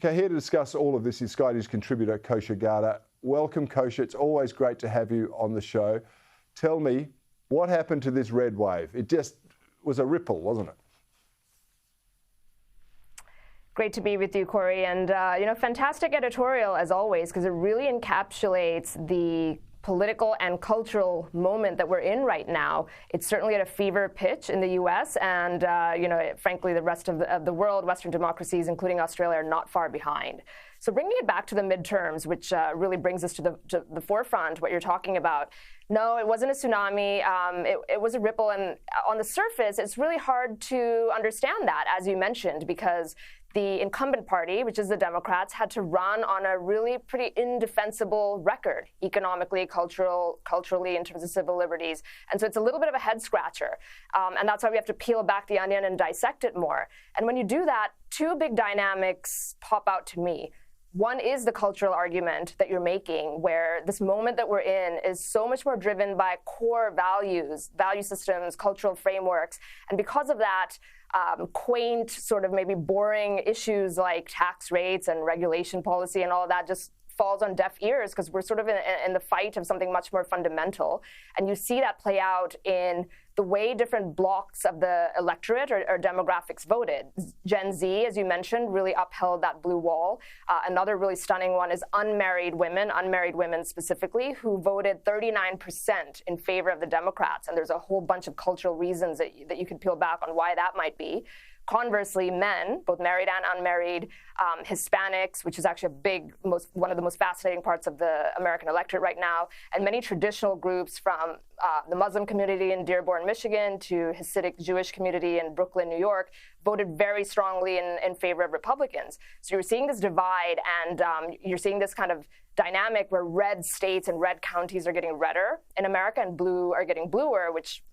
Okay, here to discuss all of this is Sky News contributor Kosha Gada. Welcome, Kosha. It's always great to have you on the show. Tell me, what happened to this red wave? It just was a ripple, wasn't it? Great to be with you, Cory, and fantastic editorial as always, because it really encapsulates the political and cultural moment that we're in right now. It's certainly at a fever pitch in the U.S. and, frankly, the rest of the world, Western democracies, including Australia, are not far behind. So bringing it back to the midterms, which really brings us to the forefront, what you're talking about. No, it wasn't a tsunami. It was a ripple. And on the surface, it's really hard to understand that, as you mentioned, because the incumbent party, which is the Democrats, had to run on a really pretty indefensible record, economically, culturally, in terms of civil liberties. And so it's a little bit of a head scratcher. And that's why we have to peel back the onion and dissect it more. And when you do that, two big dynamics pop out to me. One is the cultural argument that you're making, where this moment that we're in is so much more driven by core values, value systems, cultural frameworks. And because of that, quaint, sort of maybe boring issues like tax rates and regulation policy and all of that just falls on deaf ears, because we're sort of in the fight of something much more fundamental. And you see that play out in the way different blocks of the electorate or demographics voted. Gen Z, as you mentioned, really upheld that blue wall. Another really stunning one is unmarried women specifically, who voted 39% in favor of the Democrats. And there's a whole bunch of cultural reasons that you could peel back on why that might be. Conversely, men, both married and unmarried, Hispanics, which is actually one of the most fascinating parts of the American electorate right now, and many traditional groups from the Muslim community in Dearborn, Michigan, to Hasidic Jewish community in Brooklyn, New York, voted very strongly in favor of Republicans. So you're seeing this divide, and you're seeing this kind of dynamic where red states and red counties are getting redder in America and blue are getting bluer, which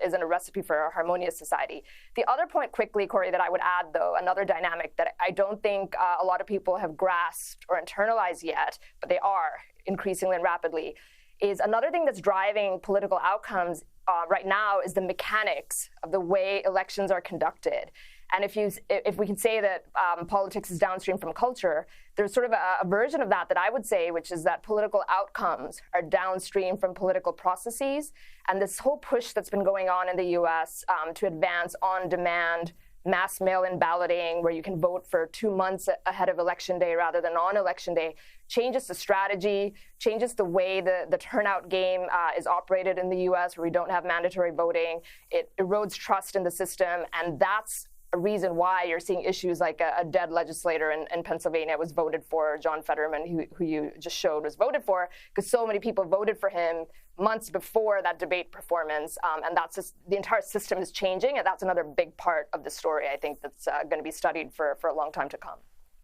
isn't a recipe for a harmonious society. The other point quickly, Cory, that I would add, though, another dynamic that I don't think a lot of people have grasped or internalized yet, but they are increasingly and rapidly, is another thing that's driving political outcomes right now is the mechanics of the way elections are conducted. And if we can say that politics is downstream from culture, there's sort of a version of that I would say, which is that political outcomes are downstream from political processes. And this whole push that's been going on in the U.S. To advance on-demand mass mail-in balloting, where you can vote for 2 months ahead of Election Day rather than on Election Day, changes the strategy, changes the way the turnout game is operated in the U.S., where we don't have mandatory voting. It erodes trust in the system, and that's a reason why you're seeing issues like a dead legislator in Pennsylvania was voted for, John Fetterman, who you just showed was voted for, because so many people voted for him months before that debate performance. And that's just, the entire system is changing, and that's another big part of the story, I think, that's going to be studied for a long time to come.